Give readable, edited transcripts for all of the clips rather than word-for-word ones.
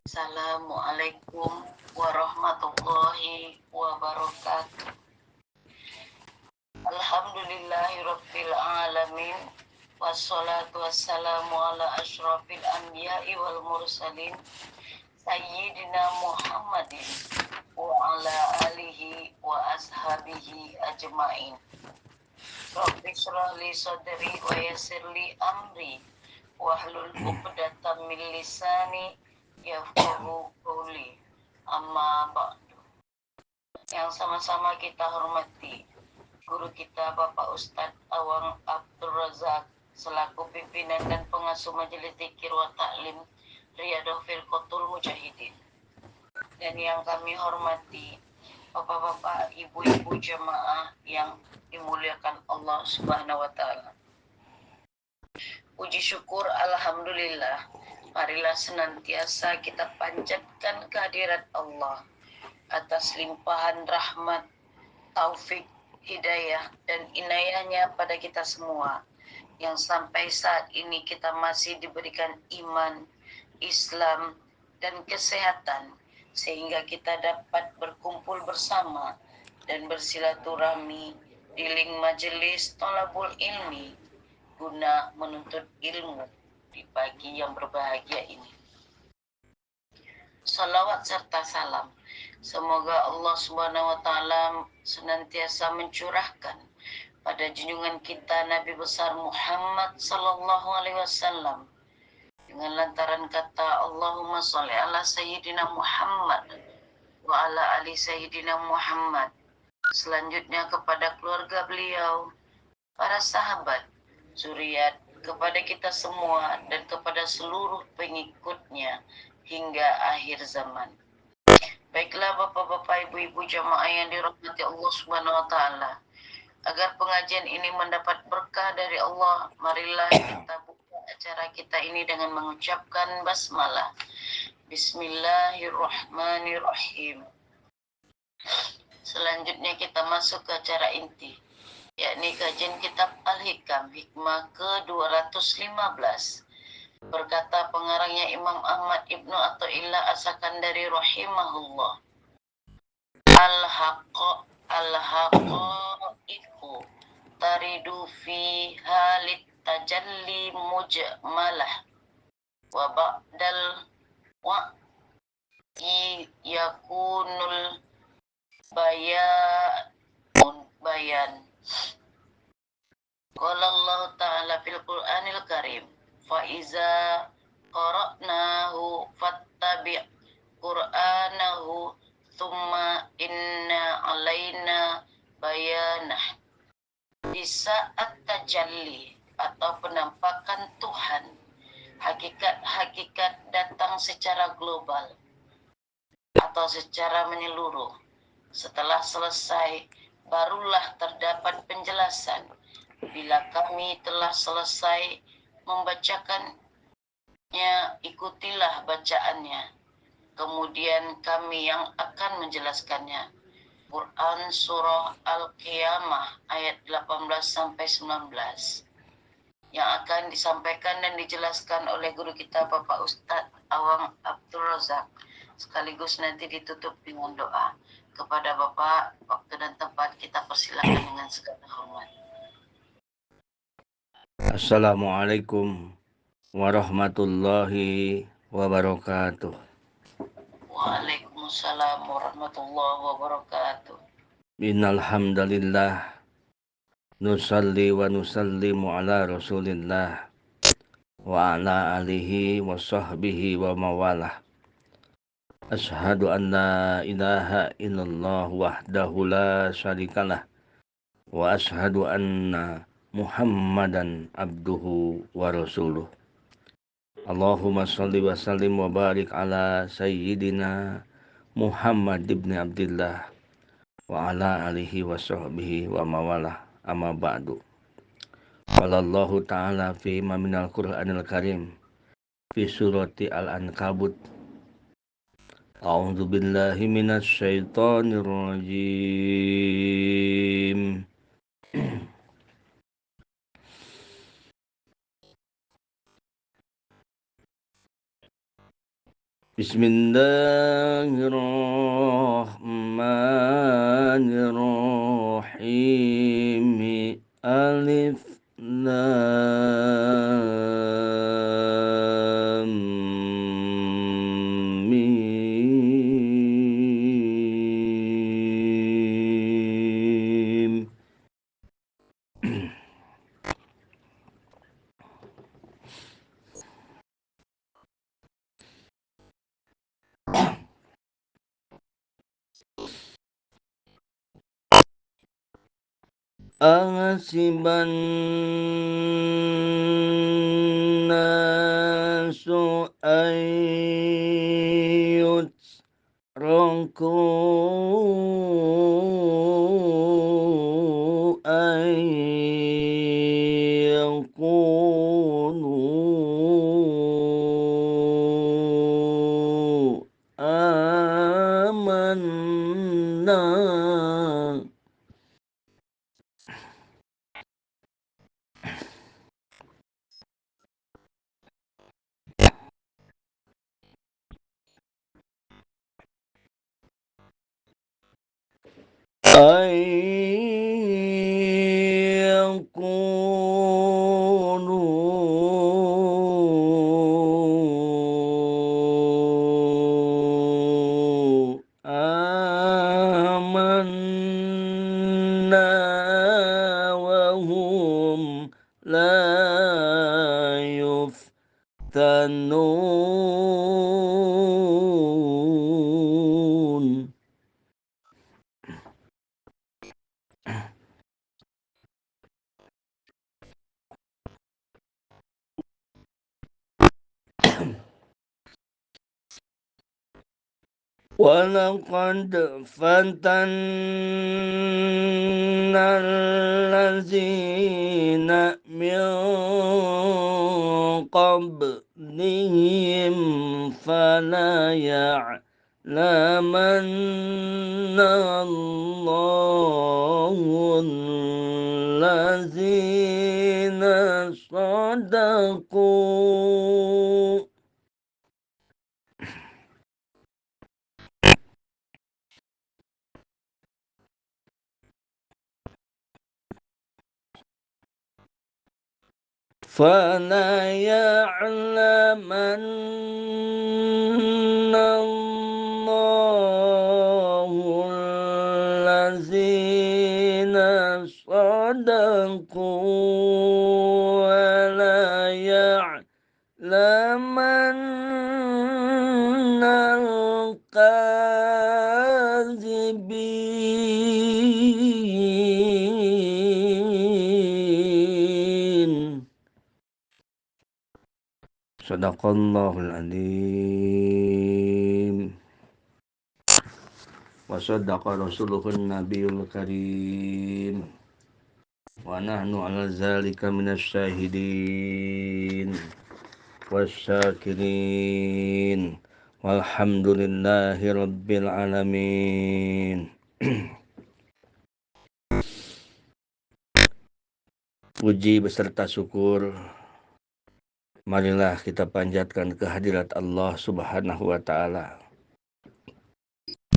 Assalamualaikum warahmatullahi wabarakatuh. Alhamdulillahirabbil alamin. Wassalatu wassalamu ala asyrafil anbiya'i wal mursalin Sayyidina Muhammadin wa ala alihi wa ashabihi ajma'in. Rabbi shrah li sadri wa yassir li amri wahlul 'uqdatam min lisani yafqahu qawli. Amma ba'du. Yang sama-sama kita hormati guru kita Bapak Ustadz Awang Abdul Razak selaku pimpinan dan pengasuh Majelis Dzikir wa Ta'lim Riyadhah Firqatul Mujahidin. Dan yang kami hormati bapak-bapak, ibu-ibu jamaah yang dimuliakan Allah Subhanahu wa taala. Puji syukur alhamdulillah, marilah senantiasa kita panjatkan kehadirat Allah atas limpahan rahmat, taufik, hidayah dan inayahnya pada kita semua, yang sampai saat ini kita masih diberikan iman, Islam dan kesehatan, sehingga kita dapat berkumpul bersama dan bersilaturahmi di link majelis Thalabul Ilmi guna menuntut ilmu di pagi yang berbahagia ini. Salawat serta salam semoga Allah Subhanahu wa taala senantiasa mencurahkan pada junjungan kita Nabi besar Muhammad sallallahu alaihi wasallam dengan lantaran kata Allahumma sholli ala sayyidina Muhammad wa ala ali sayyidina Muhammad. Selanjutnya kepada keluarga beliau, para sahabat, zuriat, kepada kita semua dan kepada seluruh pengikutnya hingga akhir zaman. Baiklah bapak-bapak, ibu-ibu jamaah yang dirahmati Allah Subhanahu wa taala. Agar pengajian ini mendapat berkah dari Allah, marilah kita buka acara kita ini dengan mengucapkan basmalah. Bismillahirrahmanirrahim. Selanjutnya kita masuk ke acara inti, yakni kajian kitab Al-Hikam, hikmah ke-215. Berkata pengarangnya Imam Ahmad Ibnu Athaillah As-Sakandari rahimahullah, Al-haqa'iqu taridu fi halit tajalli mujmalah wa ba'dal wa'i yakunul bayan. Qala Allah Ta'ala fil Qur'anil Karim, fa iza qara'nahu fattabi' qur'anahu thumma inna alaina bayanah. Di saat tajalli atau penampakan Tuhan, hakikat-hakikat datang secara global atau secara menyeluruh. Setelah selesai, barulah terdapat penjelasan. Bila kami telah selesai membacakannya, ikutilah bacaannya. Kemudian kami yang akan menjelaskannya. Quran Surah Al-Qiyamah ayat 18-19 yang akan disampaikan dan dijelaskan oleh guru kita Bapak Ustadz Awang Abdul Razak, sekaligus nanti ditutup dengan doa. Kepada Bapak, waktu dan tempat kita persilakan dengan segala hormat. Assalamualaikum warahmatullahi wabarakatuh. Waalaikumsalam warahmatullahi wabarakatuh. Innal hamdalillah nusalli wa nusallimu ala Rasulillah wa ala alihi wa sahbihi wa mawalah. Ashhadu an la ilaha illallah wahdahu la syarikalah wa ashhadu anna Muhammadan abduhu wa rasuluh. Allahumma salli wa sallim wa barik ala sayyidina Muhammad ibn Abdillah wa ala alihi wa sahbihi wa mawalah, amma ba'du. Qala Allah ta'ala fi minal Qur'anil Karim fi surati Al-Ankabut أعوذ بالله من الشيطان الرجيم. بسم الله الرحمن الرحيم. ألف لام ميم. أحسب الناس أن يتركوا أن يقولوا آمنا. أن يقولوا آمنا وهم لا يفتنون. ولقد فتنا الذين من قبلهم فلا يعلمن الله الذين صدقوا فلا يعلمن الله الذين صدقوا ولا يعلمن الكاذبين. Sadaqallahul Azim. Wa sadaqa rasuluhun nabiyul karim. Wa nahnu ala zalika minasy syahidin wasyakirin. Walhamdulillahi rabbil alamin. Puji beserta syukur marilah kita panjatkan kehadirat Allah Subhanahu wa taala,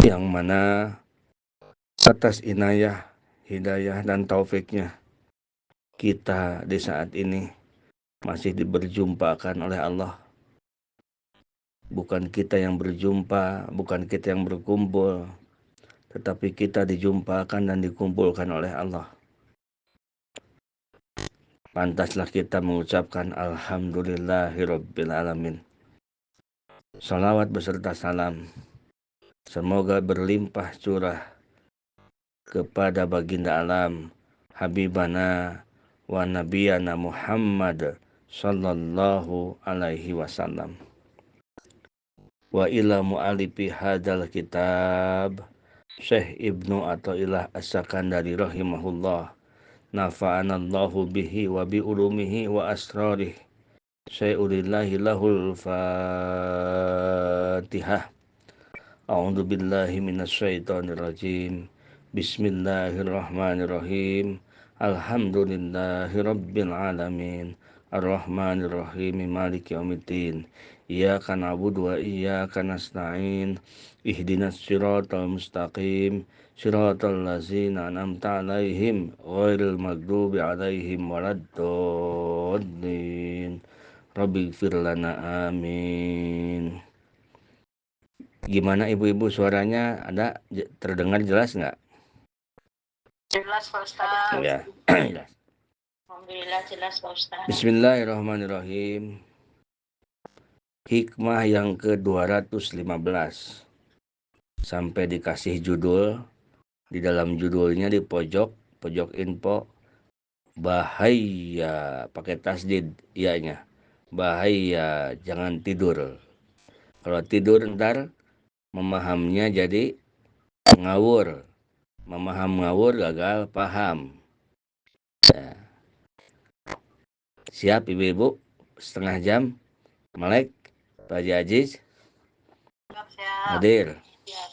yang mana atas inayah, hidayah dan taufiknya kita di saat ini masih diberjumpakan oleh Allah. Bukan kita yang berjumpa, bukan kita yang berkumpul, tetapi kita dijumpakan dan dikumpulkan oleh Allah. Pantaslah kita mengucapkan Alhamdulillahirabbil alamin. Salawat beserta salam semoga berlimpah curah kepada baginda alam Habibana wa Nabiyana Muhammad sallallahu alaihi wasallam. Wa ila mu'alifi hadal kitab Syekh Ibnu Athaillah As-Sakandari rahimahullah, nafa'anallahu bihi wa bi ulumihi wa asrarih. Syai'ulillahi lahul fatihah. A'udzu billahi minasyaitonir rajim. Bismillahirrahmanirrahim. Alhamdulillahirabbil alamin. Arrahmanir rahim. Maliki yaumiddin. Iyyaka na'budu wa iyyaka nasta'in. Ihdinas siratal mustaqim. Siratal ladzina an'amta 'alaihim ghairil maghdubi 'alaihim waladdallin. Rabbighfir lana amin. Gimana ibu-ibu suaranya? Ada terdengar jelas nggak? Jelas Pak Ustaz. Ya, jelas. Alhamdulillah jelas Pak Ustaz. Bismillahirrahmanirrahim. Hikmah yang ke-215. Sampai dikasih judul. Di dalam judulnya di pojok info, bahaya, pakai tasdid ianya. Bahaya, jangan tidur. Kalau tidur ntar memahaminya jadi ngawur. Memaham ngawur, gagal paham. Ya. Siap ibu-ibu? Setengah jam. Melek, Pak Haji Aziz. Siap. Hadir. Siap.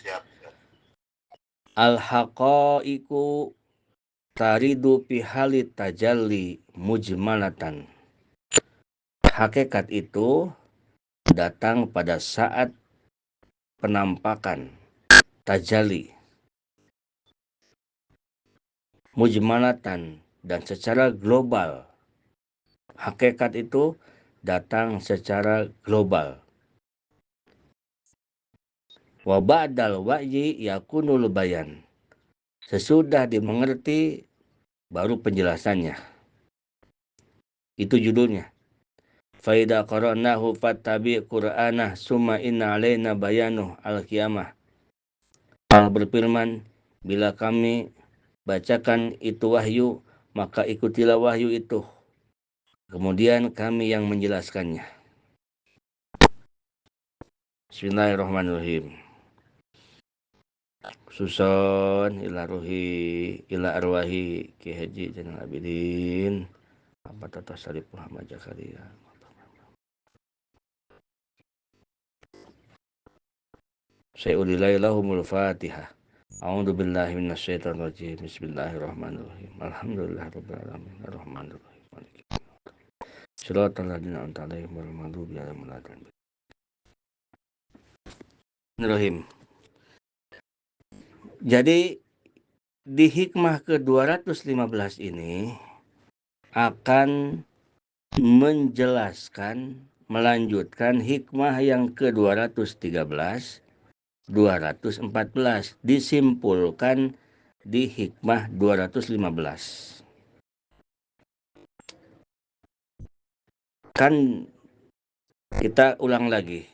Siap. Al-haqaiqu taridu pihali tajalli mujmalatan. Hakikat itu datang pada saat penampakan tajalli mujmalatan dan secara global. Hakikat itu datang secara global. Wa ba'dal wa'yi yakunul bayan. Sesudah dimengerti baru penjelasannya. Itu judulnya. Faida qara'nahu fattabi' qur'anah summa inna alaina bayanuh al-qiyamah. Allah berfirman, bila kami bacakan itu wahyu, maka ikutilah wahyu itu. Kemudian kami yang menjelaskannya. Bismillahirrahmanirrahim. Suson ila ruhi ila arwahi Ki Haji Zainal Abidin apa tata Sarif Muhammad Zakaria. Sa'udilailahumul Fatihah. A'udzu billahi minasyaitonir rajim. Bismillahirrahmanirrahim. Alhamdulillahirabbil alamin. Arrahmanir rahim. Maliki yaumiddin. Shiratal ladzina an'amta 'alaihim ghairil maghdubi 'alaihim waladdallin. Bismillahirrahmanirrahim. Jadi di hikmah ke-215 ini akan menjelaskan, melanjutkan hikmah yang ke-213, 214, disimpulkan di hikmah 215. Kan kita ulang lagi.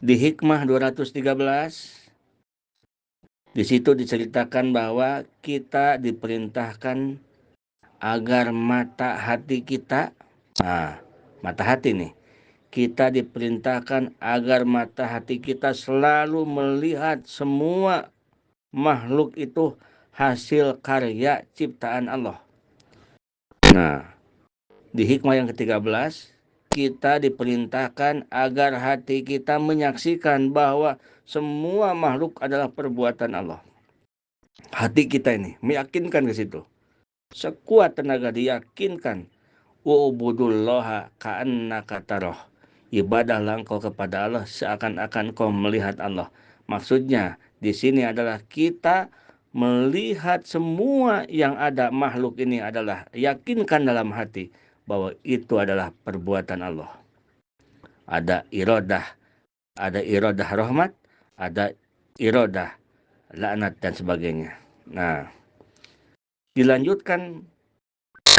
Di hikmah 213, di situ diceritakan bahwa kita diperintahkan agar mata hati kita, mata hati nih, kita diperintahkan agar mata hati kita selalu melihat semua makhluk itu hasil karya ciptaan Allah. Nah, di hikmah yang ke-13, kita diperintahkan agar hati kita menyaksikan bahwa semua makhluk adalah perbuatan Allah. Hati kita ini meyakinkan ke situ. Sekuat tenaga diyakinkan. Wa'budullaha ka'annaka tarah. Ibadahlah engkau kepada Allah seakan-akan kau melihat Allah. Maksudnya di sini adalah kita melihat semua yang ada makhluk ini adalah yakinkan dalam hati bahwa itu adalah perbuatan Allah. Ada iradah rahmat, ada iradah laknat dan sebagainya. Nah, dilanjutkan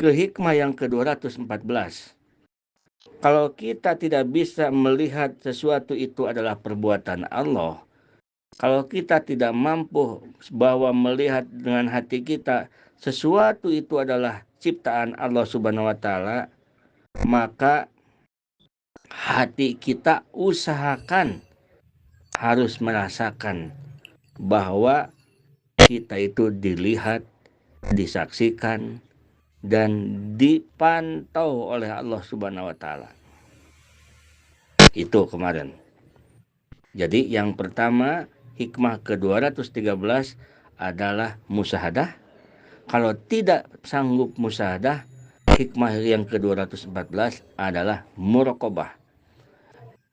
ke hikmah yang ke-214. Kalau kita tidak bisa melihat sesuatu itu adalah perbuatan Allah, kalau kita tidak mampu bahwa melihat dengan hati kita sesuatu itu adalah ciptaan Allah Subhanahu wa taala, maka hati kita usahakan harus merasakan bahwa kita itu dilihat, disaksikan, dan dipantau oleh Allah Subhanahu wa taala. Itu kemarin. Jadi yang pertama, hikmah ke-213 adalah musyahadah. Kalau tidak sanggup musyahadah, hikmah yang ke-214 adalah muraqabah.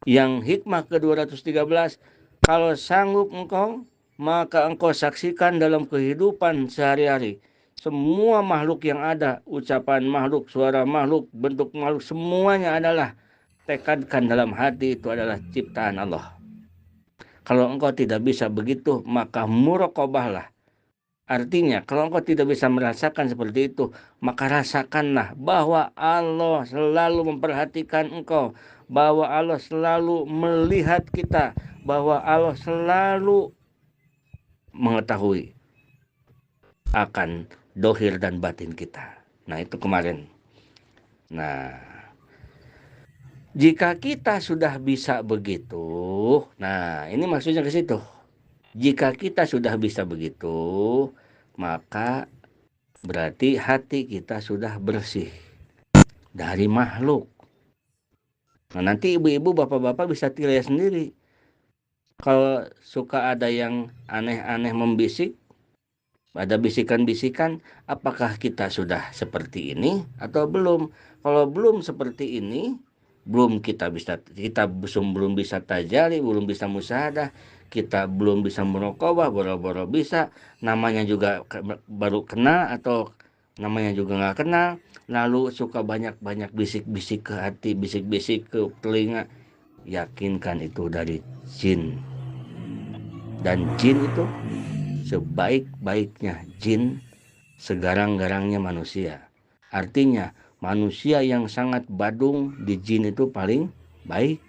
Yang hikmah ke-213, kalau sanggup engkau, maka engkau saksikan dalam kehidupan sehari-hari. Semua makhluk yang ada, ucapan makhluk, suara makhluk, bentuk makhluk, semuanya adalah tekadkan dalam hati itu adalah ciptaan Allah. Kalau engkau tidak bisa begitu, maka muraqabahlah. Artinya, kalau engkau tidak bisa merasakan seperti itu, maka rasakanlah bahwa Allah selalu memperhatikan engkau, bahwa Allah selalu melihat kita, bahwa Allah selalu mengetahui akan dohir dan batin kita. Nah, itu kemarin. Nah, jika kita sudah bisa begitu, nah ini maksudnya ke situ. Jika kita sudah bisa begitu, maka berarti hati kita sudah bersih dari makhluk. Nah, nanti ibu-ibu, bapak-bapak bisa tilai sendiri. Kalau suka ada yang aneh-aneh membisik, ada bisikan-bisikan, apakah kita sudah seperti ini atau belum? Kalau belum seperti ini, belum belum bisa tajali, belum bisa musyahadah, kita belum bisa muraqabah, boro-boro bisa, namanya juga baru kenal atau namanya juga nggak kenal, lalu suka banyak-banyak bisik-bisik ke hati, bisik-bisik ke telinga, yakinkan itu dari jin. Dan jin itu sebaik-baiknya jin, segarang-garangnya manusia. Artinya manusia yang sangat badung di jin itu paling baik.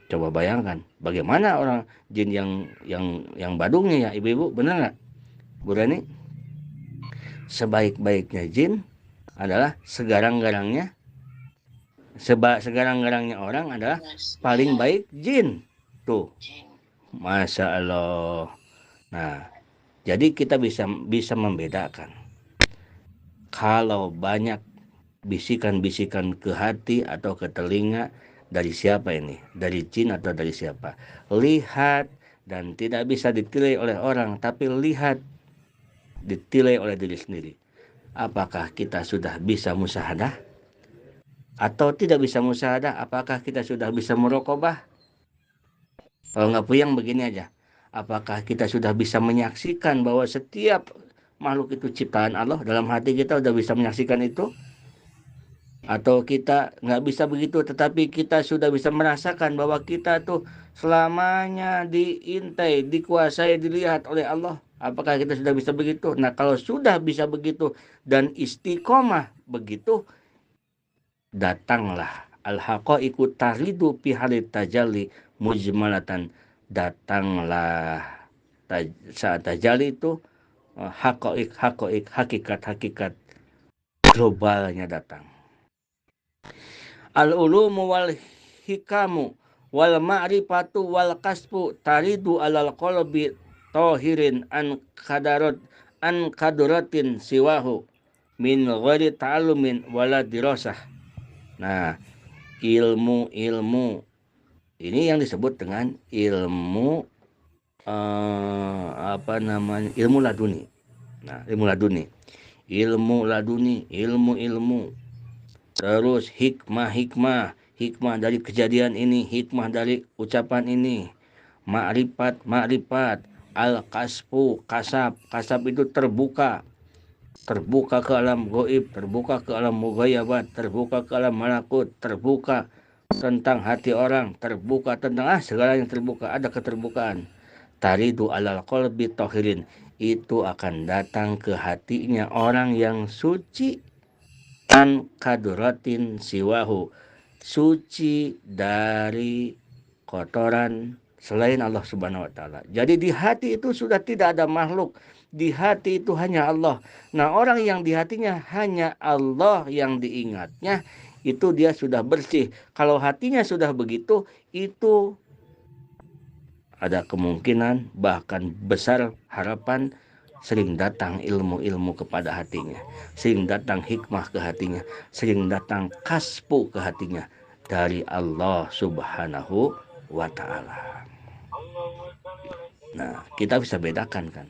Coba bayangkan bagaimana orang jin yang badungnya ya ibu-ibu, benar nggak Bu Rani? Sebaik-baiknya jin adalah segarang-garangnya orang adalah paling baik jin. Tuh, Masya Allah. Nah, jadi kita bisa membedakan. Kalau banyak bisikan-bisikan ke hati atau ke telinga, dari siapa ini? Dari jin atau dari siapa? Lihat, dan tidak bisa ditilai oleh orang, tapi lihat, ditilai oleh diri sendiri. Apakah kita sudah bisa musyahadah? Atau tidak bisa musyahadah, apakah kita sudah bisa muraqabah? Kalau nggak puyeng begini aja. Apakah kita sudah bisa menyaksikan bahwa setiap makhluk itu ciptaan Allah? Dalam hati kita sudah bisa menyaksikan itu? Atau kita nggak bisa begitu, tetapi kita sudah bisa merasakan bahwa kita tuh selamanya diintai, dikuasai, dilihat oleh Allah? Apakah kita sudah bisa begitu? Nah, kalau sudah bisa begitu dan istiqomah begitu, datanglah al-haqaiqu taridu fi halit tajalli mujmalatan. Datanglah saat tajalli itu hakikat globalnya datang. Al-ulumu wal hikamu wal ma'rifatu wal kasbu taridu alal qalbi tahirin an kadaratin siwahu min ghairi ta'allumin wala dirasah. Nah, ilmu ini yang disebut dengan ilmu ilmu laduni. Nah, ilmu laduni, ilmu. Terus hikmah dari kejadian ini, hikmah dari ucapan ini. Ma'rifat, al-kasbu, kasab itu terbuka ke alam goib, terbuka ke alam mughayabat, terbuka ke alam malakut, terbuka tentang hati orang, terbuka tentang segala yang terbuka, ada keterbukaan. Taridu alal qalbi tahirin, itu akan datang ke hatinya orang yang suci, an kaduratin siwahu, suci dari kotoran selain Allah Subhanahu wa taala. Jadi di hati itu sudah tidak ada makhluk, di hati itu hanya Allah. Nah, orang yang di hatinya hanya Allah yang diingatnya, itu dia sudah bersih. Kalau hatinya sudah begitu, itu ada kemungkinan, bahkan besar harapan, sering datang ilmu-ilmu kepada hatinya, sering datang hikmah ke hatinya, sering datang kasbu ke hatinya dari Allah Subhanahu wa ta'ala. Nah, kita bisa bedakan kan.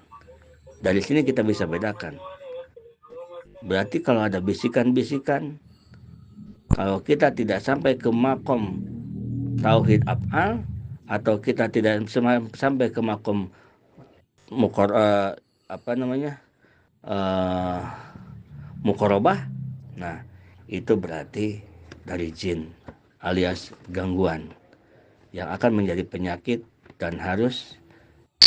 Dari sini kita bisa bedakan. Berarti kalau ada bisikan-bisikan, kalau kita tidak sampai ke makom tauhid af'al, atau kita tidak sampai ke makom mukorobah, nah itu berarti dari jin alias gangguan yang akan menjadi penyakit dan harus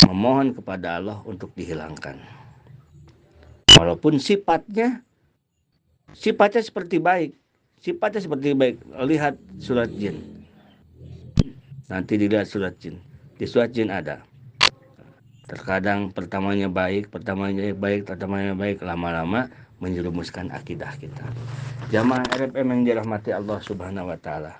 memohon kepada Allah untuk dihilangkan. Walaupun sifatnya seperti baik, lihat surat jin. Nanti dilihat surat jin. Di surat jin ada. Terkadang pertamanya baik, lama-lama menjerumuskan akidah kita. Jamaah RFM yang dirahmati Allah Subhanahu wa taala.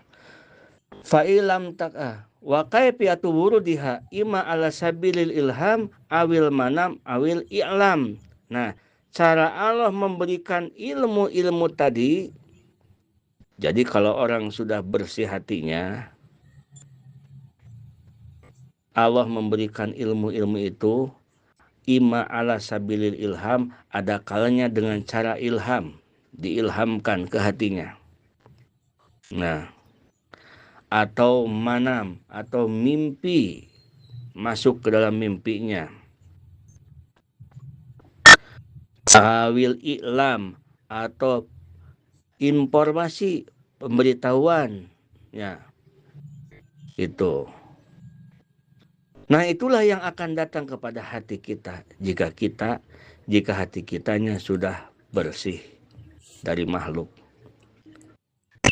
Fa'ilam tak'ah wa kaifiyatu wurudiha ima ala sabilil ilham awil manam awil i'lam. Nah, cara Allah memberikan ilmu-ilmu tadi, jadi kalau orang sudah bersih hatinya, Allah memberikan ilmu-ilmu itu ima ala sabilil ilham, ada kalanya dengan cara ilham, diilhamkan ke hatinya. Nah, atau manam, atau mimpi, masuk ke dalam mimpinya. Awil i'lam, atau informasi, pemberitahuan, ya, itu. Nah, itulah yang akan datang kepada hati kita jika hati kitanya sudah bersih dari makhluk,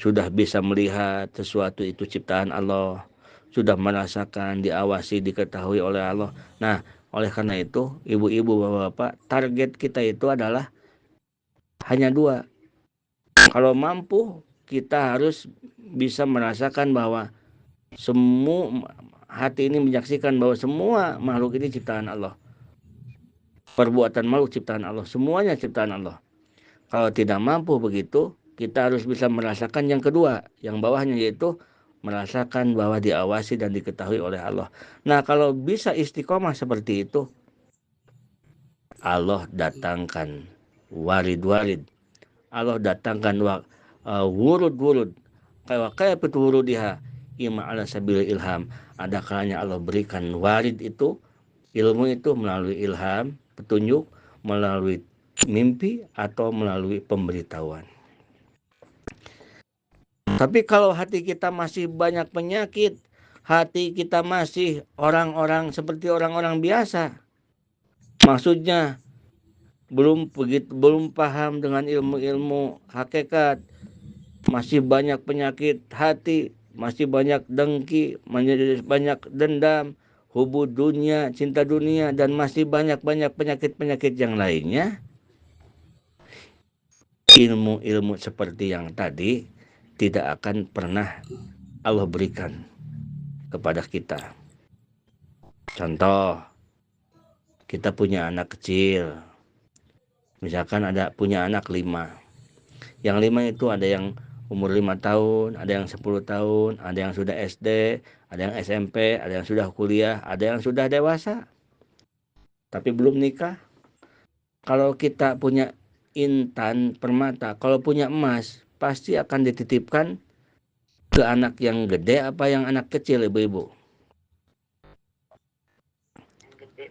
sudah bisa melihat sesuatu itu ciptaan Allah, sudah merasakan, diawasi, diketahui oleh Allah. Nah, oleh karena itu, ibu-ibu, bapak-bapak, target kita itu adalah hanya 2. Kalau mampu, kita harus bisa merasakan bahwa semua hati ini menyaksikan bahwa semua makhluk ini ciptaan Allah. Perbuatan makhluk ciptaan Allah, semuanya ciptaan Allah. Kalau tidak mampu begitu, kita harus bisa merasakan yang kedua, yang bawahnya, yaitu merasakan bahwa diawasi dan diketahui oleh Allah. Nah, kalau bisa istiqomah seperti itu, Allah datangkan warid-warid, Allah datangkan wurud-wurud, kayak wurudiha ima ala sabil ilham. Ada kalanya Allah berikan warid itu, ilmu itu melalui ilham, petunjuk, melalui mimpi, atau melalui pemberitahuan. Tapi kalau hati kita masih banyak penyakit, hati kita masih seperti orang-orang biasa, maksudnya belum paham dengan ilmu-ilmu hakikat, masih banyak penyakit hati, masih banyak dengki, banyak dendam, hubud dunia, cinta dunia, dan masih banyak penyakit-penyakit yang lainnya, ilmu-ilmu seperti yang tadi tidak akan pernah Allah berikan kepada kita. Contoh, kita punya anak kecil, misalkan punya anak 5. Yang 5 itu ada yang umur 5 tahun, ada yang 10 tahun, ada yang sudah SD, ada yang SMP, ada yang sudah kuliah, ada yang sudah dewasa, tapi belum nikah. Kalau kita punya intan permata, kalau punya emas, pasti akan dititipkan ke anak yang gede apa yang anak kecil, ibu-ibu?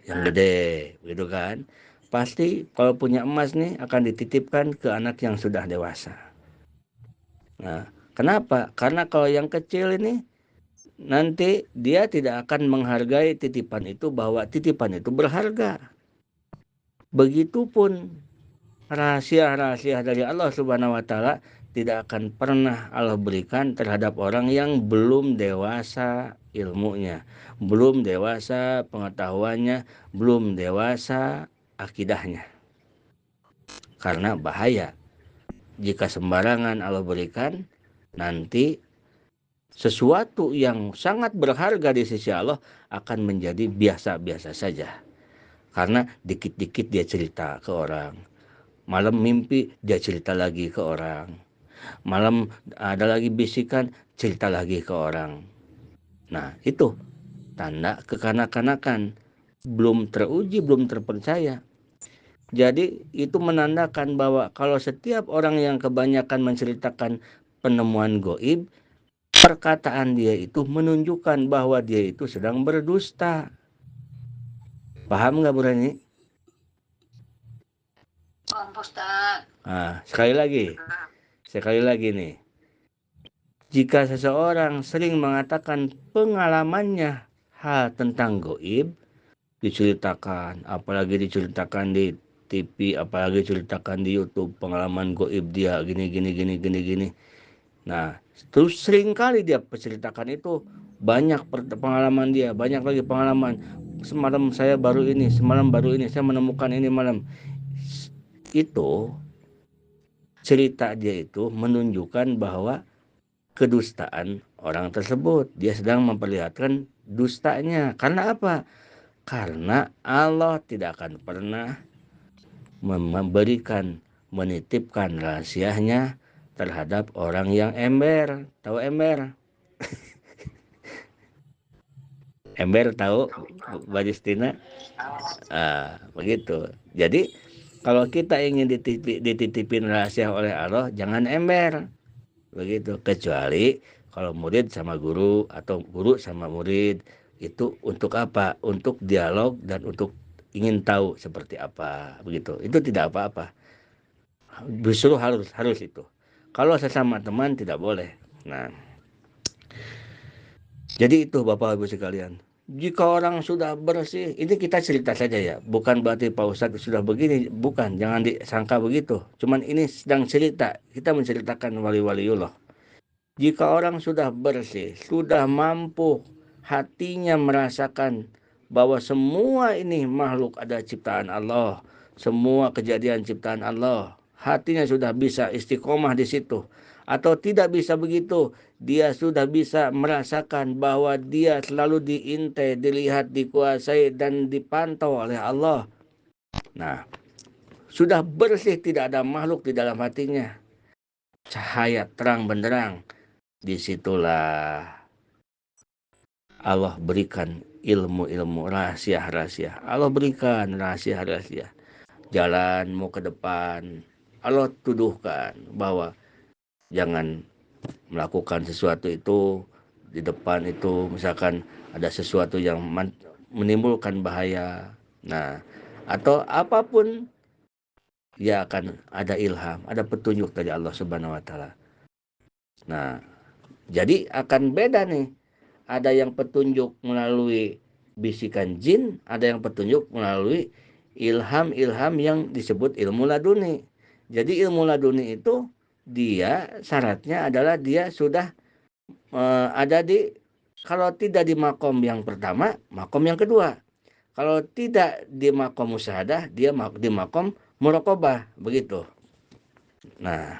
Yang gede, begitu kan? Pasti kalau punya emas nih akan dititipkan ke anak yang sudah dewasa. Nah, kenapa? Karena kalau yang kecil ini nanti dia tidak akan menghargai titipan itu, bahwa titipan itu berharga. Begitupun rahasia-rahasia dari Allah Subhanahu wa taala tidak akan pernah Allah berikan terhadap orang yang belum dewasa ilmunya, belum dewasa pengetahuannya, belum dewasa akidahnya. Karena bahaya jika sembarangan Allah berikan, nanti sesuatu yang sangat berharga di sisi Allah akan menjadi biasa-biasa saja. Karena dikit-dikit dia cerita ke orang. Malam mimpi dia cerita lagi ke orang. Malam ada lagi bisikan, cerita lagi ke orang. Nah, itu tanda kekanak-kanakan. Belum teruji, belum terpercaya. Jadi itu menandakan bahwa kalau setiap orang yang kebanyakan menceritakan penemuan goib, perkataan dia itu menunjukkan bahwa dia itu sedang berdusta. Paham nggak, Bu Rani? Paham, Ustaz. Nah, sekali lagi nih. Jika seseorang sering mengatakan pengalamannya hal tentang goib, diceritakan, apalagi diceritakan di TV, apalagi diceritakan di YouTube, pengalaman goib dia gini. Nah, terus sering kali dia menceritakan itu, banyak pengalaman dia, banyak lagi pengalaman. Semalam saya baru ini, semalam baru ini, saya menemukan ini malam. Itu cerita dia itu menunjukkan bahwa kedustaan orang tersebut. Dia sedang memperlihatkan dustanya. Karena apa? Karena Allah tidak akan pernah memberikan, menitipkan rahasianya terhadap orang yang ember. Tahu ember? Ember tahu, Mbak Justina? Begitu. Jadi kalau kita ingin dititipin rahasia oleh Allah, jangan ember. Begitu. Kecuali kalau murid sama guru atau guru sama murid, itu untuk apa? Untuk dialog dan untuk ingin tahu seperti apa. Begitu. Itu tidak apa-apa. Justru harus itu. Kalau sesama teman tidak boleh. Nah, jadi itu Bapak Ibu sekalian. Jika orang sudah bersih, ini kita cerita saja ya. Bukan berarti Pak Ustadz sudah begini. Bukan, jangan disangka begitu. Cuman ini sedang cerita. Kita menceritakan wali-waliullah. Jika orang sudah bersih, sudah mampu hatinya merasakan bahwa semua ini makhluk ada ciptaan Allah. Semua kejadian ciptaan Allah. Hatinya sudah bisa istiqomah di situ. Atau tidak bisa begitu, dia sudah bisa merasakan bahwa dia selalu diintai, dilihat, dikuasai, dan dipantau oleh Allah. Nah, sudah bersih, tidak ada makhluk di dalam hatinya. Cahaya terang benderang. Disitulah Allah berikan ilmu-ilmu rahasia-rahasia. Allah berikan rahasia-rahasia. Jalanmu ke depan. Allah tuduhkan bahwa jangan melakukan sesuatu itu di depan itu, misalkan ada sesuatu yang menimbulkan bahaya. Nah, atau apapun, ya akan ada ilham, ada petunjuk dari Allah Subhanahu wa taala. Nah, jadi akan beda nih. Ada yang petunjuk melalui bisikan jin, ada yang petunjuk melalui ilham-ilham yang disebut ilmu laduni. Jadi ilmu laduni itu dia syaratnya adalah dia sudah ada di, kalau tidak di makom yang pertama, makom yang kedua. Kalau tidak di makom musyahadah, dia di makom muraqabah, begitu. Nah,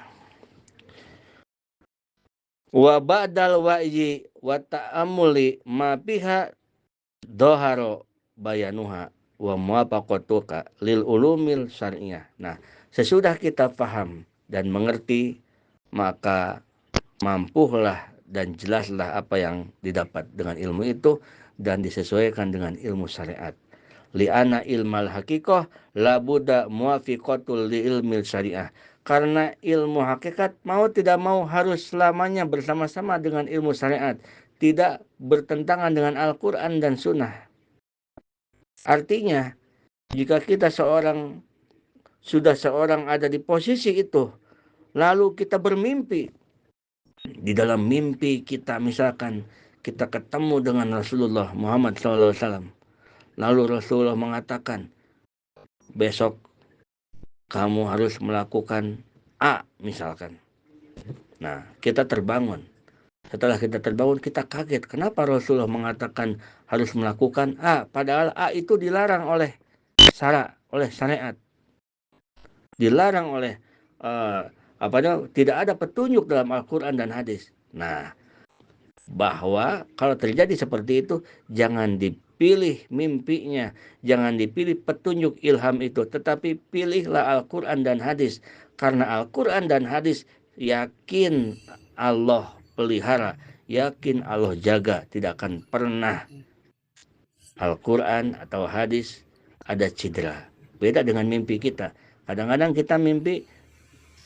wa ba'dal wa'yi wa ta'amuli ma biha doharo bayanuha wa muwafaqatuka lil ulumil syariah. Nah, sesudah kita paham dan mengerti, maka mampulah dan jelaslah apa yang didapat dengan ilmu itu dan disesuaikan dengan ilmu syariat. Li'ana ilmal hakikoh labuda muafiqatul li ilmil syariah. Karena ilmu hakikat mau tidak mau harus selamanya bersama-sama dengan ilmu syariat. Tidak bertentangan dengan Al-Quran dan Sunnah. Artinya, jika kita sudah seorang ada di posisi itu, lalu kita bermimpi, di dalam mimpi kita misalkan kita ketemu dengan Rasulullah Muhammad SAW, lalu Rasulullah mengatakan, besok kamu harus melakukan A misalkan. Nah, kita terbangun. Setelah kita terbangun, kita kaget. Kenapa Rasulullah mengatakan harus melakukan A? Padahal A itu dilarang oleh syariat. Dilarang oleh tidak ada petunjuk dalam Al-Quran dan hadis. Nah, bahwa kalau terjadi seperti itu, jangan pilih mimpinya. Jangan dipilih petunjuk ilham itu, tetapi pilihlah Al-Quran dan hadis. Karena Al-Quran dan hadis yakin Allah pelihara, yakin Allah jaga, tidak akan pernah Al-Quran atau hadis ada cedera. Beda dengan mimpi kita. Kadang-kadang kita mimpi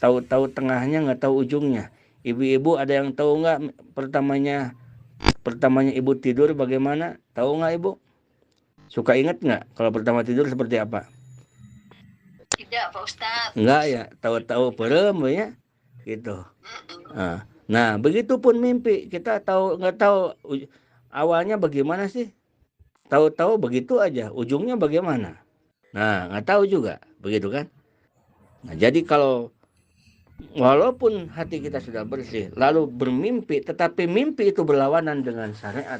tahu-tahu tengahnya, nggak tahu ujungnya. Ibu-ibu ada yang tahu nggak pertamanya ibu tidur bagaimana? Tahu nggak ibu? Suka ingat nggak kalau pertama tidur seperti apa? Tidak, Pak Ustadz. Enggak ya, tahu-tahu perem ya, gitu. Nah, begitupun mimpi, kita nggak tahu awalnya bagaimana sih? Tahu-tahu begitu aja, ujungnya bagaimana? Nah, nggak tahu juga, begitu kan? Nah, jadi kalau walaupun hati kita sudah bersih, lalu bermimpi, tetapi mimpi itu berlawanan dengan syariat,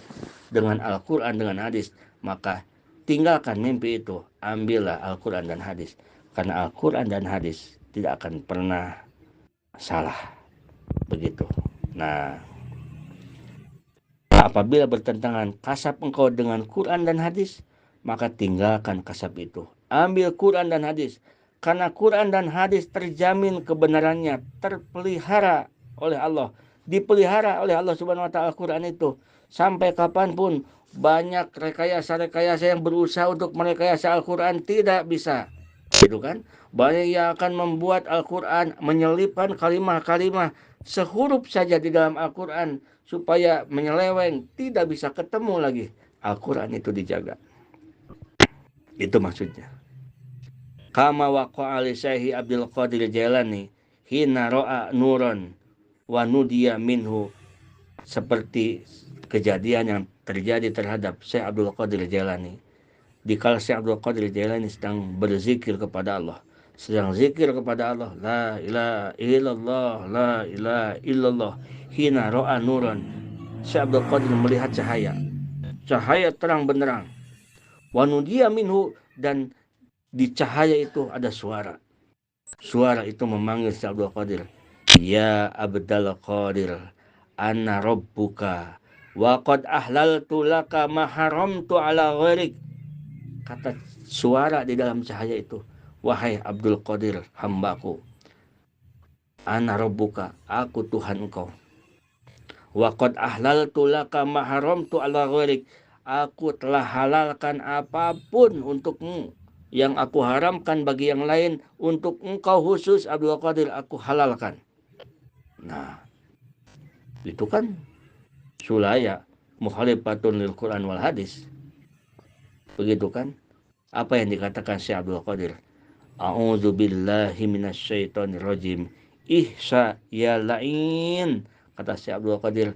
dengan Al-Quran, dengan hadis, maka tinggalkan mimpi itu, ambillah Al-Quran dan hadis. Karena Al-Quran dan hadis tidak akan pernah salah. Begitu. Nah, apabila bertentangan kasab engkau dengan Quran dan hadis, maka tinggalkan kasab itu. Ambil Quran dan hadis. Karena Quran dan hadis terjamin kebenarannya, terpelihara oleh Allah. Dipelihara oleh Allah Subhanahu wa ta'ala Quran itu. Sampai kapanpun banyak rekayasa-rekayasa yang berusaha untuk merekayasa Al-Quran tidak bisa. Gitu kan? Banyak yang akan membuat Al-Quran menyelipkan kalimah-kalimah sehuruf saja di dalam Al-Quran supaya menyeleweng, tidak bisa ketemu lagi. Al-Quran itu dijaga. Itu maksudnya. Kama waqa'a li Syekh Abdul Qadir Jailani hina ra'a nuran wa nudiya minhu, seperti kejadian yang terjadi terhadap Syekh Abdul Qadir Jailani. Dikala Syekh Abdul Qadir Jailani sedang berzikir kepada Allah, sedang zikir kepada Allah, la ilaha illallah, la ilaha illallah, hina ra'a nuran, Syekh Abdul Qadir melihat cahaya terang benderang, wa nudiya minhu, dan di cahaya itu ada suara itu memanggil Syekh Abdul Qadir, ya Abdul Qadir, ana rabbuka wa qad ahlaltu laka ma haramtu ala ghairik. Kata suara di dalam cahaya itu, wahai Abdul Qadir, hambaku, ana rabbuka, aku Tuhan engkau, wa qad ahlaltu laka ma haramtu ala ghairik, aku telah halalkan apapun untukmu yang aku haramkan bagi yang lain, untuk engkau khusus Abdul Qadir aku halalkan. Nah, itu kan sulaya mukhalifatun lil Quran wal hadis. Begitu kan? Apa yang dikatakan Syekh Abdul Qadir? A'udzu billahi minasyaitonir rajim. Ihsa ya la'in. Kata Syekh Abdul Qadir,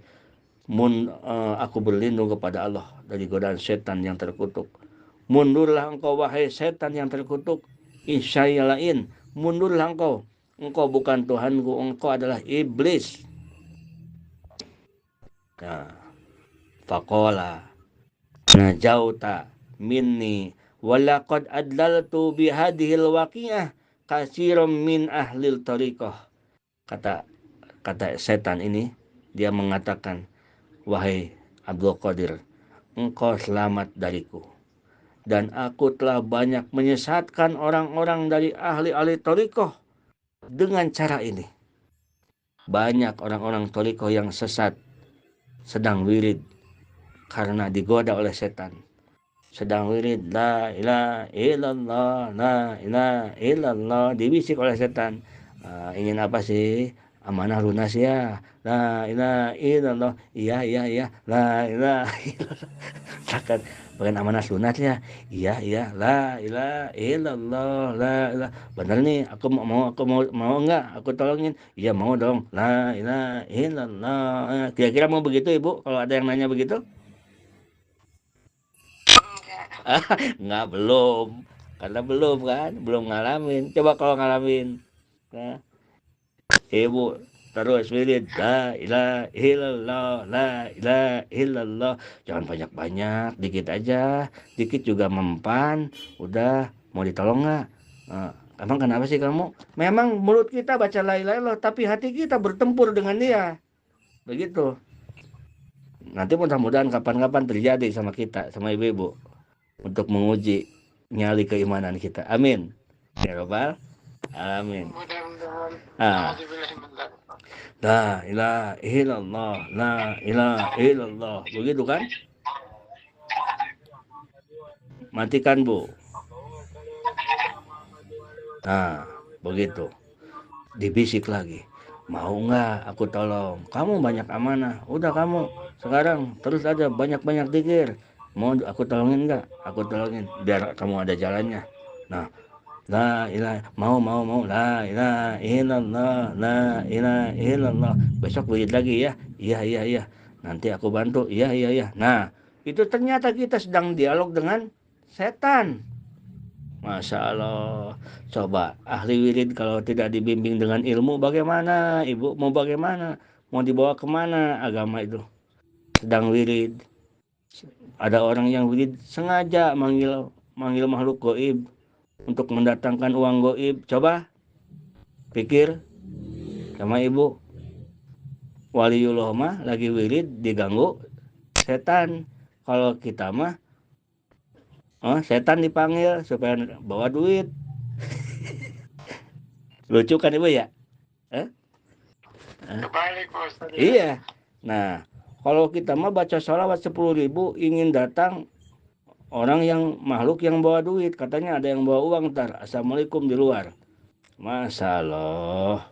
aku berlindung kepada Allah dari godaan setan yang terkutuk. Mundurlah engkau wahai setan yang terkutuk. Ihsa ya la'in. Mundurlah engkau. Engkau bukan Tuhanku, engkau adalah iblis. Nah, faqala najauta minni walaqad adlaltu bihadhil waqi'ah katsiran min ahlil tariqah. Kata setan ini, dia mengatakan, wahai Abdul Qadir, engkau selamat dariku, dan aku telah banyak menyesatkan orang-orang dari ahli-ahli tariqah dengan cara ini. Banyak orang-orang tariqah yang sesat sedang wirid karena digoda oleh setan. Sedang wirid la ilaha illallah, la ilaha illallah, dibisik oleh setan. Ingin apa sih? Amanah lunas ya, la ilaha illallah, iya la ilaha illallah. Takkan pengen amanah lunas ya, iya la ilaha illallah, la ilaha. Bener nih, aku mau enggak? Aku tolongin. Iya mau dong, la ilaha illallah. Kira-kira mau begitu ibu? Kalau ada yang nanya begitu? Enggak, belum, karena belum kan, belum ngalamin. Coba kalau ngalamin, nah, ibu terus wirid la ilaha illallah, la ilaha illallah, jangan banyak-banyak, dikit aja, dikit juga mempan. Udah, mau ditolong nggak? Emang kenapa sih kamu? Memang mulut kita baca la ilaha illallah, tapi hati kita bertempur dengan dia, begitu. nanti mudah-mudahan kapan-kapan terjadi sama kita, sama ibu-ibu, untuk menguji nyali keimanan kita. Amin ya Rabbal alamin. La ilaha illallah, la ilaha illallah. Begitu kan? Matikan, Bu. Nah, begitu. Dibisik lagi. Mau nggak aku tolong? Kamu banyak amanah. Udah kamu sekarang terus aja banyak-banyak zikir. Mau aku tolongin nggak? Aku tolongin biar kamu ada jalannya. Nah, la ilaha mau la ilaha illallah, la ilaha illallah. Besok wirid lagi ya. Iya. Nanti aku bantu. Iya. Nah, itu ternyata kita sedang dialog dengan setan. Masya Allah. Coba ahli wirid kalau tidak dibimbing dengan ilmu bagaimana? Ibu mau bagaimana? Mau dibawa kemana agama itu? Sedang wirid. Ada orang yang wirid sengaja manggil makhluk goib untuk mendatangkan uang goib. Coba pikir sama ibu. Waliullah mah lagi wirid diganggu setan. Kalau kita mah setan dipanggil supaya bawa duit. Lucu kan ibu ya? Kebalik, Ustaz. Iya. Nah, kalau kita mah baca sholawat 10.000 ingin datang orang yang makhluk yang bawa duit. Katanya ada yang bawa uang ntar. Assalamualaikum di luar. Masya Allah.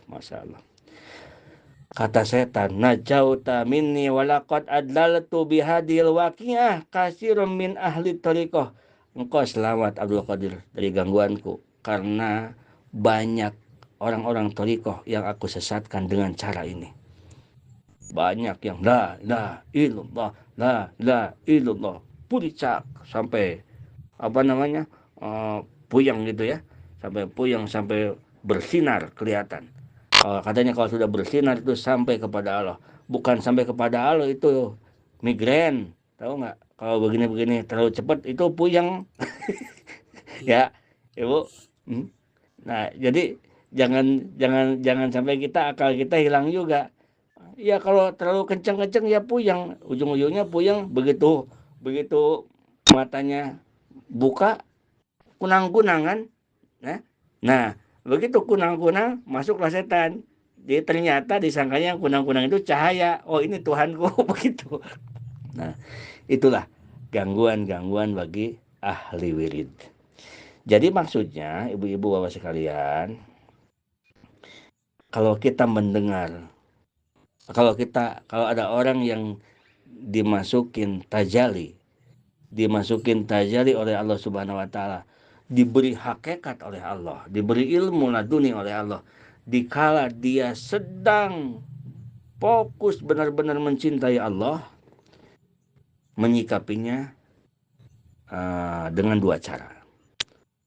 Kata setan, najauta minni walaqad adlaltu bihadil waqi'ah katsirum min ahli thariqah. Engkau selamat Abdul Qadir dari gangguanku karena banyak orang-orang thariqah yang aku sesatkan dengan cara ini. Banyak yang la ilaha illallah puncak sampai puyang gitu ya, sampai puyang sampai bersinar kelihatan. Katanya kalau sudah bersinar itu sampai kepada Allah, bukan sampai kepada Allah itu migrain, tahu nggak? Kalau begini terlalu cepat itu puyang. Ya ibu. Nah jadi jangan sampai akal kita hilang juga. Ya kalau terlalu kencang ya puyang, ujung-ujungnya puyang begitu matanya buka kunang-kunangan. Nah begitu kunang-kunang masuklah setan. Jadi ternyata disangkanya kunang-kunang itu cahaya. Oh ini Tuhanku begitu. Nah itulah gangguan-gangguan bagi ahli wirid. Jadi maksudnya ibu-ibu bapak sekalian, kalau kita mendengar, kalau ada orang yang dimasukin tajali oleh Allah Subhanahu wa taala, diberi hakikat oleh Allah, diberi ilmu laduni oleh Allah, dikala dia sedang fokus benar-benar mencintai Allah, menyikapinya dengan dua cara.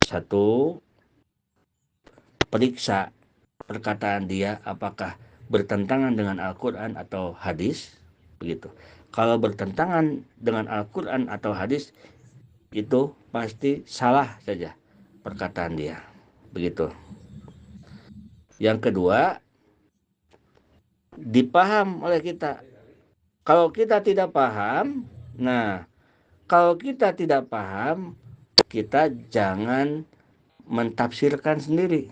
Satu, periksa perkataan dia apakah bertentangan dengan Al-Quran atau hadis, begitu. Kalau bertentangan dengan Al-Quran atau hadis, itu pasti salah saja perkataan dia, begitu. Yang kedua, dipaham oleh kita. Kalau kita tidak paham, kita jangan mentafsirkan sendiri.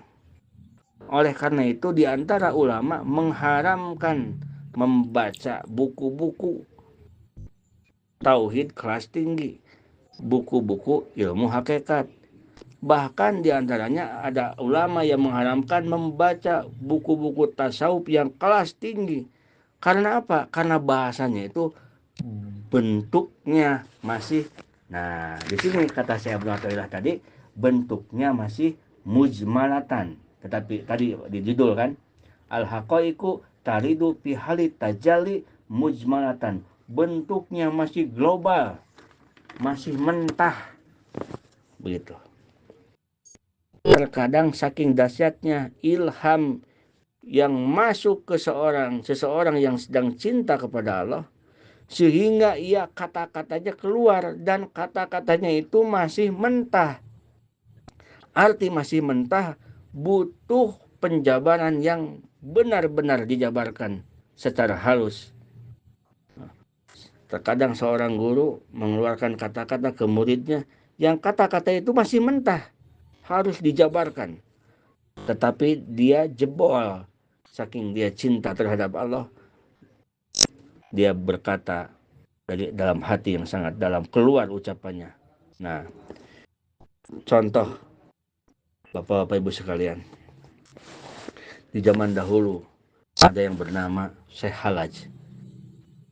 Oleh karena itu di antara ulama mengharamkan membaca buku-buku tauhid kelas tinggi, buku-buku ilmu hakikat. Bahkan di antaranya ada ulama yang mengharamkan membaca buku-buku tasawuf yang kelas tinggi. Karena apa? Karena bahasanya itu bentuknya masih, di sini kata Syekh Abdul Athaillah tadi, bentuknya masih mujmalatan. Tetapi tadi di judul kan, al-haqaiqu taridu fi halit tajalli mujmalatan. Bentuknya masih global, masih mentah. Begitu. Terkadang saking dahsyatnya ilham yang masuk ke seseorang yang sedang cinta kepada Allah, sehingga ia kata-katanya keluar dan kata-katanya itu masih mentah. Arti masih mentah butuh penjabaran yang benar-benar dijabarkan secara halus. Terkadang seorang guru mengeluarkan kata-kata ke muridnya yang kata-kata itu masih mentah, harus dijabarkan. Tetapi dia jebol, saking dia cinta terhadap Allah, dia berkata dari dalam hati yang sangat dalam, keluar ucapannya. Nah, contoh Bapak-bapak Ibu sekalian, di zaman dahulu ada yang bernama Syekh Halaj.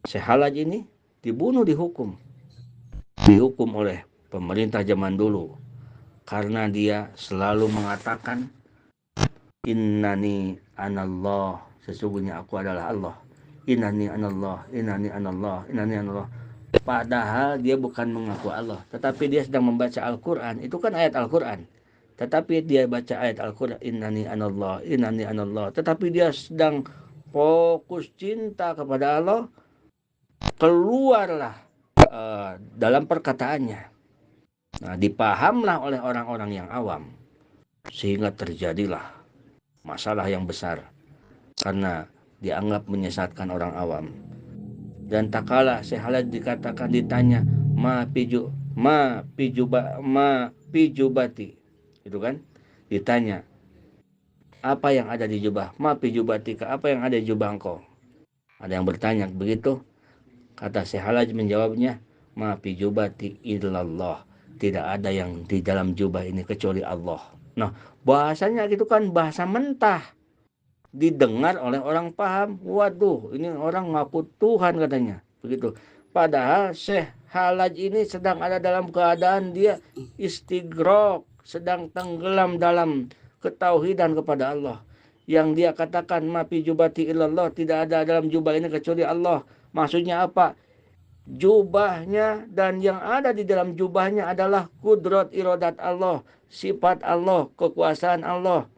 Syekh Halaj ini dibunuh, dihukum oleh pemerintah zaman dulu karena dia selalu mengatakan innani anallah, sesungguhnya aku adalah Allah. Innani anallah, innani anallah, innani anallah. Padahal dia bukan mengaku Allah, tetapi dia sedang membaca Al-Quran. Itu kan ayat Al-Quran. Tetapi dia baca ayat Al-Quran, innani anallah, innani anallah. Tetapi dia sedang fokus cinta kepada Allah, keluarlah dalam perkataannya. Nah, dipahamlah oleh orang-orang yang awam, sehingga terjadilah masalah yang besar karena dianggap menyesatkan orang awam. Dan tak kalah Syekh Halaj dikatakan, ditanya ma pijubati, itu kan, ditanya apa yang ada di jubah, ma pijubatika, apa yang ada di jubah engkau. Ada yang bertanya begitu, kata Syekh Halaj menjawabnya, ma pijubati illallah, tidak ada yang di dalam jubah ini kecuali Allah. Nah, bahasanya gitu kan bahasa mentah, didengar oleh orang paham, waduh ini orang ngaku Tuhan katanya begitu. Padahal Syekh Halaj ini sedang ada dalam keadaan dia istighraq, sedang tenggelam dalam ketauhidan kepada Allah. Yang dia katakan ma fi jubati illallah, tidak ada dalam jubah ini kecuali Allah. Maksudnya apa? Jubahnya dan yang ada di dalam jubahnya adalah kudrat iradat Allah, sifat Allah, kekuasaan Allah.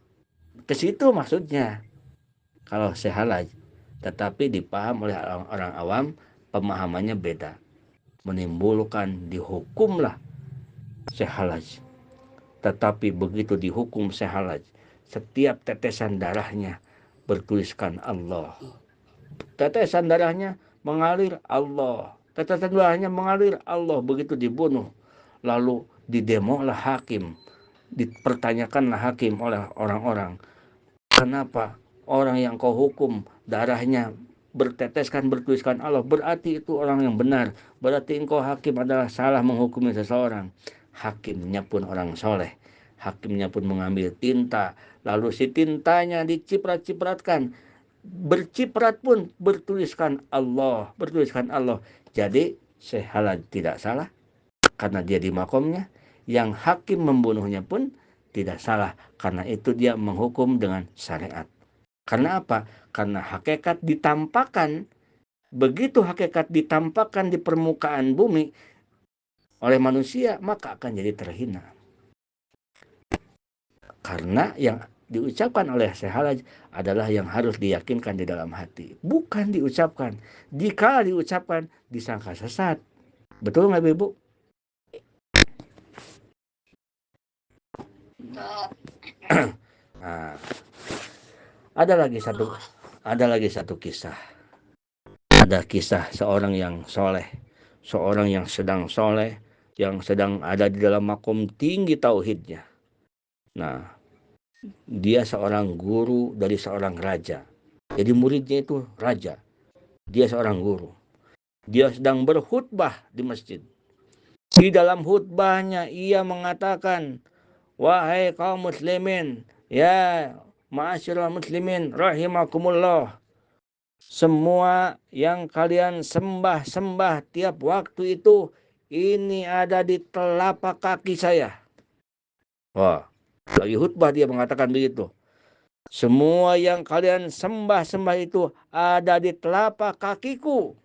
Ke situ maksudnya kalau Syekh Halaj. Tetapi dipaham oleh orang awam, pemahamannya beda, menimbulkan dihukumlah Syekh Halaj. Tetapi begitu dihukum Syekh Halaj, setiap tetesan darahnya bertuliskan Allah. Tetesan darahnya mengalir Allah, tetesan darahnya mengalir Allah. Begitu dibunuh, lalu didemolah hakim, dipertanyakanlah hakim oleh orang-orang, kenapa orang yang kau hukum darahnya berteteskan bertuliskan Allah, berarti itu orang yang benar, berarti engkau hakim adalah salah menghukumi seseorang. Hakimnya pun orang soleh, hakimnya pun mengambil tinta, lalu si tintanya diciprat-cipratkan, berciprat pun bertuliskan Allah, bertuliskan Allah. Jadi Syekh Halaj tidak salah karena dia di makomnya, yang hakim membunuhnya pun tidak salah karena itu dia menghukum dengan syariat. Karena apa? Karena hakikat ditampakkan. Begitu hakikat ditampakkan di permukaan bumi oleh manusia, maka akan jadi terhina. Karena yang diucapkan oleh Syekh Halaj adalah yang harus diyakinkan di dalam hati, bukan diucapkan. Jika diucapkan disangka sesat. Betul nggak Ibu? Nah, ada lagi satu kisah. Ada kisah seorang yang soleh, seorang yang sedang soleh, yang sedang ada di dalam makom tinggi tauhidnya. Nah, dia seorang guru dari seorang raja. Jadi muridnya itu raja. Dia seorang guru. Dia sedang berkhutbah di masjid. Di dalam khutbahnya ia mengatakan, wahai kaum muslimin, ya ma'asyiral muslimin rahimakumullah, semua yang kalian sembah-sembah tiap waktu itu, ini ada di telapak kaki saya. Wah, lagi khutbah dia mengatakan begitu. Semua yang kalian sembah-sembah itu ada di telapak kakiku.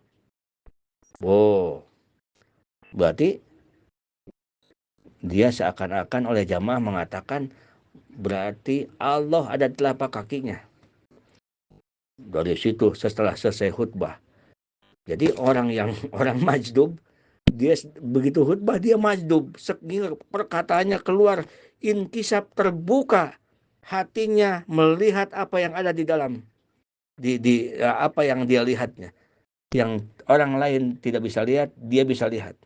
Oh, berarti dia seakan-akan oleh jamaah mengatakan berarti Allah ada di telapak kakinya. Dari situ setelah selesai khutbah, jadi orang majdub, dia begitu khutbah dia majdub, perkataannya keluar, inkisab, terbuka hatinya melihat apa yang ada di dalam, di apa yang dia lihatnya. yang orang lain tidak bisa lihat, dia bisa lihat.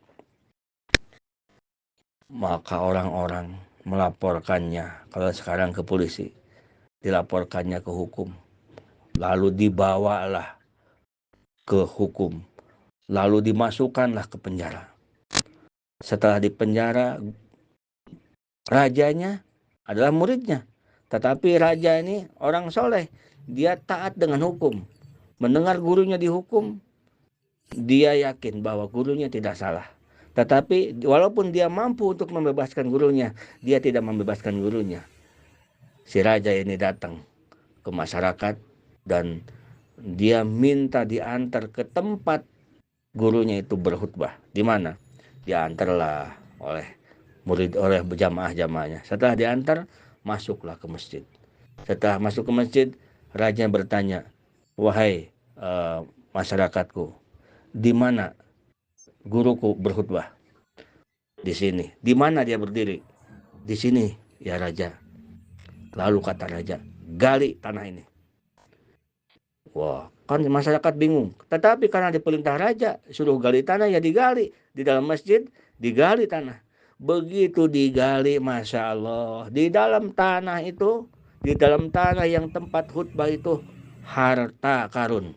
Maka orang-orang melaporkannya, kalau sekarang ke polisi, dilaporkannya ke hukum. Lalu dibawalah ke hukum. Lalu dimasukkanlah ke penjara. Setelah di penjara, rajanya adalah muridnya. Tetapi raja ini orang soleh. Dia taat dengan hukum. Mendengar gurunya dihukum, dia yakin bahwa gurunya tidak salah. Tetapi walaupun dia mampu untuk membebaskan gurunya, dia tidak membebaskan gurunya. Si raja ini datang ke masyarakat dan dia minta diantar ke tempat gurunya itu berkhutbah. Di mana? Diantarlah oleh murid, oleh jamaah-jamaahnya. Setelah diantar, masuklah ke masjid. Setelah masuk ke masjid, raja bertanya, wahai masyarakatku, di mana guruku berkhutbah? Di sini. Di mana dia berdiri? Di sini, ya raja. Lalu kata raja, gali tanah ini. Wah, kan masyarakat bingung. Tetapi karena diperintah raja, suruh gali tanah, ya digali. Di dalam masjid, digali tanah. Begitu digali, Masya Allah. Di dalam tanah itu, di dalam tanah yang tempat khutbah itu, harta karun.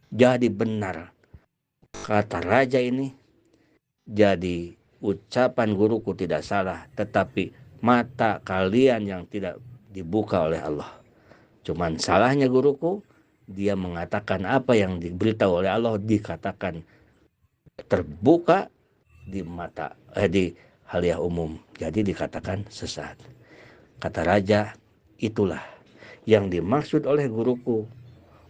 Jadi benar. Kata raja ini, jadi ucapan guruku tidak salah, tetapi mata kalian yang tidak dibuka oleh Allah. Cuman salahnya guruku, dia mengatakan apa yang diberitahu oleh Allah dikatakan terbuka di mata di haliah umum. Jadi dikatakan sesat. Kata raja, itulah yang dimaksud oleh guruku,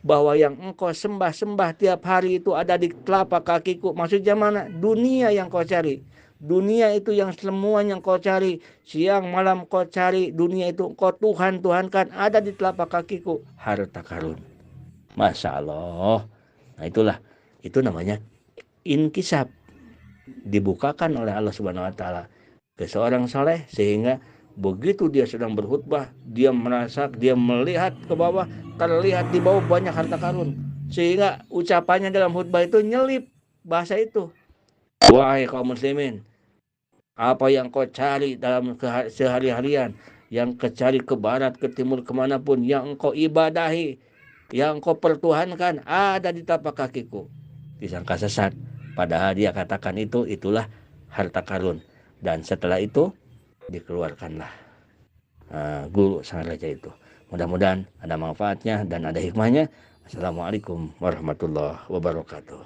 bahwa yang engkau sembah-sembah tiap hari itu ada di telapak kakiku. Maksudnya mana? Dunia yang kau cari. Dunia itu yang semua yang kau cari. Siang malam kau cari. Dunia itu kau Tuhan-Tuhankan. Ada di telapak kakiku. Harta karun. Masya Allah. Nah itulah. Itu namanya inkisab. Dibukakan oleh Allah Subhanahu Wa Taala ke seorang soleh, sehingga begitu dia sedang berkhutbah, dia merasa, dia melihat ke bawah, terlihat di bawah banyak harta karun, sehingga ucapannya dalam khutbah itu nyelip bahasa itu. Wahai kaum muslimin, apa yang kau cari dalam sehari-harian, yang kau cari ke barat, ke timur, kemanapun, yang engkau ibadahi, yang engkau pertuhankan, ada di tapak kakiku. Disangka sesat, padahal dia katakan itulah harta karun. Dan setelah itu dikeluarkanlah guru sang raja itu. Mudah-mudahan ada manfaatnya dan ada hikmahnya. Assalamualaikum warahmatullahi wabarakatuh.